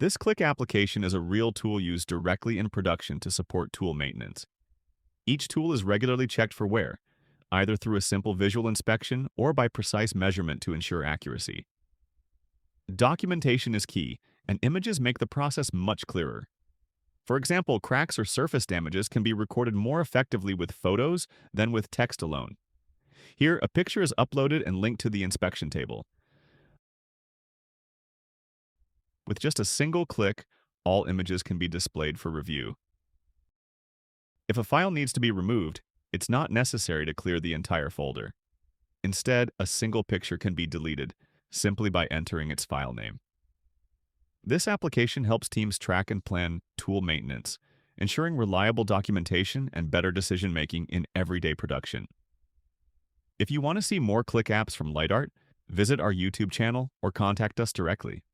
This Qlik application is a real tool used directly in production to support tool maintenance. Each tool is regularly checked for wear, either through a simple visual inspection or by precise measurement to ensure accuracy. Documentation is key, and images make the process much clearer. For example, cracks or surface damages can be recorded more effectively with photos than with text alone. Here, a picture is uploaded and linked to the inspection table. With just a single click, all images can be displayed for review. If a file needs to be removed, it's not necessary to clear the entire folder. Instead, a single picture can be deleted simply by entering its file name. This application helps teams track and plan tool maintenance, ensuring reliable documentation and better decision-making in everyday production. If you want to see more Qlik apps from LightArt, visit our YouTube channel or contact us directly.